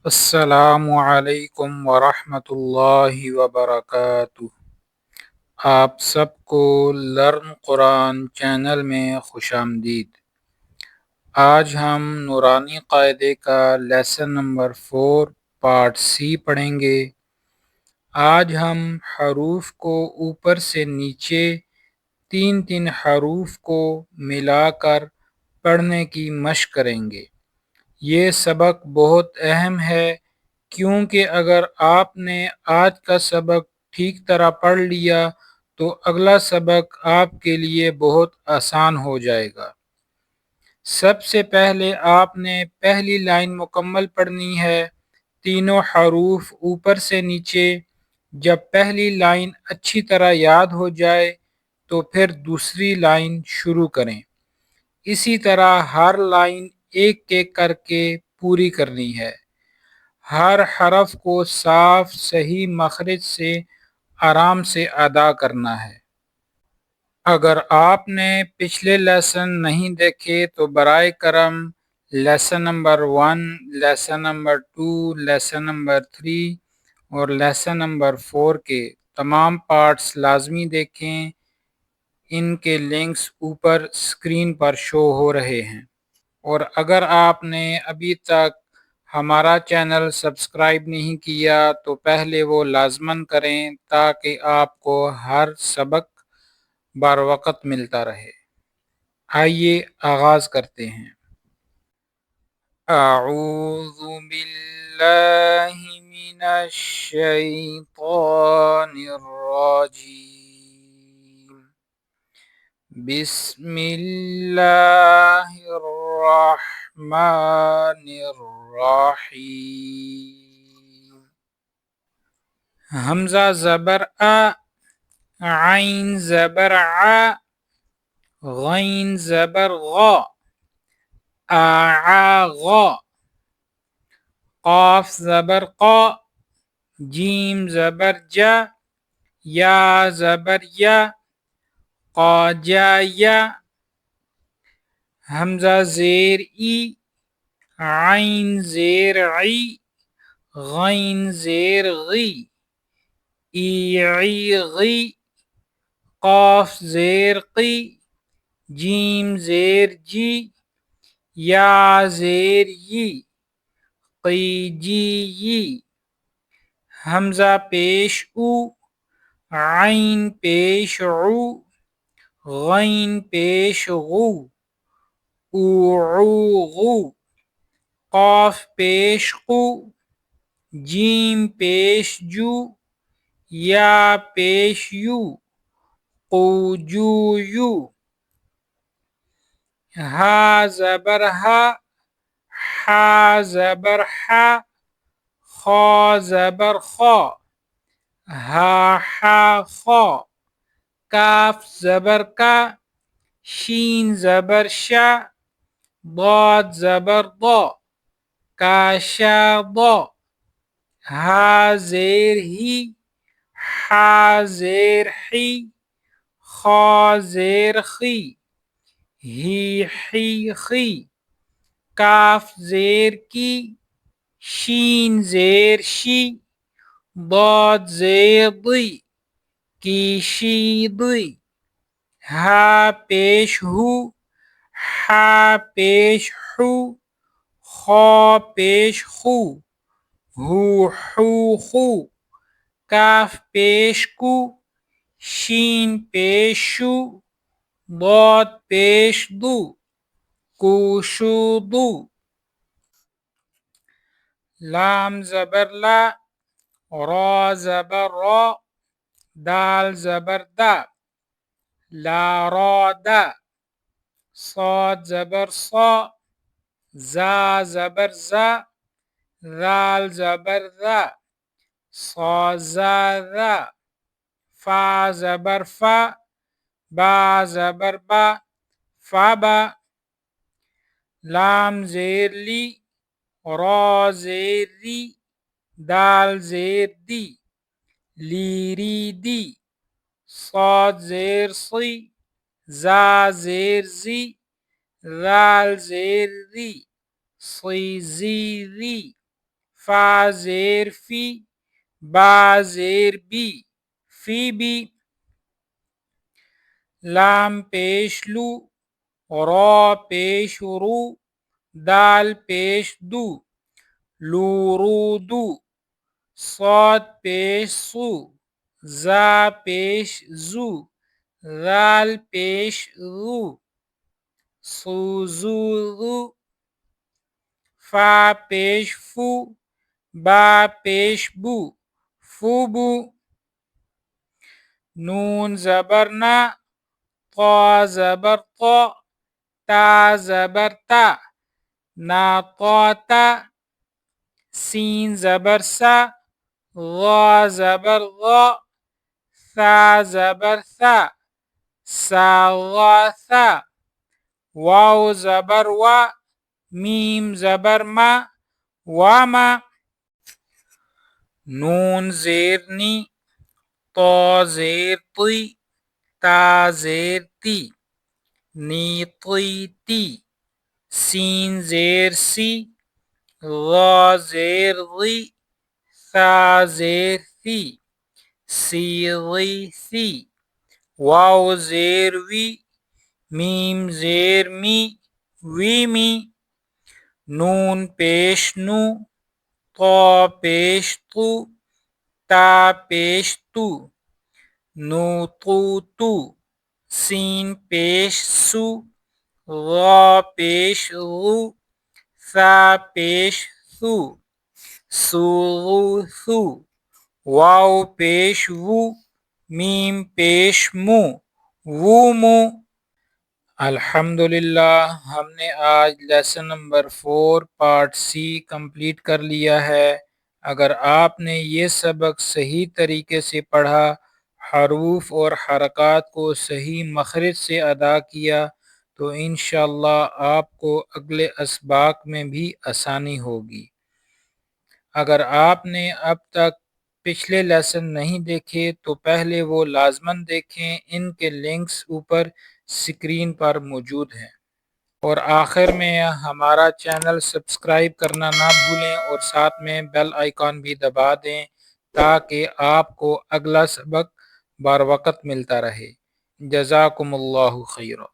अस्सलामु अलैकुम वरहमतुल्लाहि वबरकातुह। आप सबको लर्न कुरान चैनल में खुशामदीद। आज हम नूरानी क़ायदे का लेसन नंबर 4 पार्ट सी पढ़ेंगे। आज हम हरूफ को ऊपर से नीचे तीन तीन हरूफ को मिलाकर पढ़ने की मशक करेंगे। ये सबक बहुत अहम है क्योंकि अगर आपने आज का सबक ठीक तरह पढ़ लिया तो अगला सबक आपके लिए बहुत आसान हो जाएगा। सबसे पहले आपने पहली लाइन मुकम्मल पढ़नी है, तीनों हरूफ ऊपर से नीचे। जब पहली लाइन अच्छी तरह याद हो जाए तो फिर दूसरी लाइन शुरू करें। इसी तरह हर लाइन एक एक करके पूरी करनी है। हर हरफ को साफ सही मखरज से आराम से अदा करना है। अगर आपने पिछले लेसन नहीं देखे तो बराए करम lesson number 1, lesson number 2, lesson number 3 और लेसन नंबर 4 के तमाम पार्ट्स लाजमी देखें। इनके लिंक्स ऊपर स्क्रीन पर शो हो रहे हैं। और अगर आपने अभी तक हमारा चैनल सब्सक्राइब नहीं किया तो पहले वो लाजमन करें ताकि आपको हर सबक बर वक़्त मिलता रहे। आइए आगाज़ करते हैं। अऊज़ु बिल्लाहि मिनश शैतानिर रजीम। बिस्मिल्लाहिर्रहमानिर्रहीम। हमज़ा ज़बर आ, आइन ज़बर आ, गैन ज़बर ग़, आ ग़, क़ाफ ज़बर क़, जीम ज़बर जा, या ज़बर या, क़ाजा या। हमज़ा ज़ेर ई, आइन ज़ेर ई, गैन ज़ेर ग़ी, ई ग़ी, क़ाफ ज़ेर क़ी, जीम ज़ेर जी, या ज़ेर यी, क़ी जी। हमज़ा पेश ऊ, आइन पेश ऊ, गैन पेश गू, ऊ, क़ाफ पेश क़ू, जीम पेश जू, या पेश यू, क़ूजू यू। हा ज़बर हा, हा ज़बर हा, खा ज़बर खा, हा हा खा। काफ ज़बर का, शीन ज़बर शा, दाद ज़बर दा, काशा दा। हा ज़ेर ही, हा ज़ेर ही, खा ज़ेर खी, ही खी। काफ ज़ेर की, शीन ज़ेर शी, दाद ज़ेर दी, कीशी दी। हा पेश हु, हा पेश हु, खा पेश खू, हू। काफ पेश कू, शीन पेश शू, दाद पेश दू, कूशू दू। लाम ज़बर ला, रा ज़बर रा, दाल ज़बर दा, ला रा दा। साद ज़बर सा, जा ज़बर जा, राल ज़बर रा, सा जा रा। फा ज़बर फा, बा ज़बर बा, फा बा। लाम ज़ेर ली, रा ज़ेर री, दाल ज़ेर दी, लीरी दी। साद ज़ेर सी, जा ज़ेर जी, राल ज़ेर री, सी जी री। फा ज़ेर फी, बा ज़ेर बी, फी बी। लाम पेश लू, रौ पेश रू, दाल पेश दू, लूरूदू। सौद पेश सू, जा पेश जू, जाल पेश रू, सूजू। फा पेश फू, बा पेश बू, फूबू। नून ज़बर ना, ता ज़बर तो, ता ज़बर ता, ना तोता। सीन ज़बर सा, ग़ा ज़बर ग़ा, सा ज़बर सा, सा ग़ा सा। वाव ज़बर वा, मीम ज़बर मा, वामा। नून ज़ेर नी, तो ज़ेर तुई, ता ज़ेर ती, नी तुई ती। सीन ज़ेर सी, ग़ा ज़ेर ग़ी, सा ज़ेर सी, सी ग़ी सी। वाव ज़ेर वी, मीम ज़ेर मी, वी मी। नून पेश नू, तो पेश तू, ता पेश तू, नू तू तू। सीन पेश सू, ग़ा पेश ग़ू, सा पेश सू, सूगू सू। वाव पेश वू, मीम पेश मू, वूमू। अल्हम्दुलिल्लाह, हमने आज lesson number 4 part C complete कर लिया है। अगर आपने ये सबक सही तरीके से पढ़ा, हरूफ और हरकत को सही मखरज से अदा किया, तो इंशाअल्लाह आपको अगले असबाक में भी आसानी होगी। अगर आपने अब तक पिछले लेसन नहीं देखे तो पहले वो लाजमन देखें, इनके लिंक्स ऊपर स्क्रीन पर मौजूद हैं। और आखिर में हमारा चैनल सब्सक्राइब करना ना भूलें और साथ में बेल आइकॉन भी दबा दें ताकि आपको अगला सबक बार वक़्त मिलता रहे। जज़ाकुमुल्लाहु खैरा।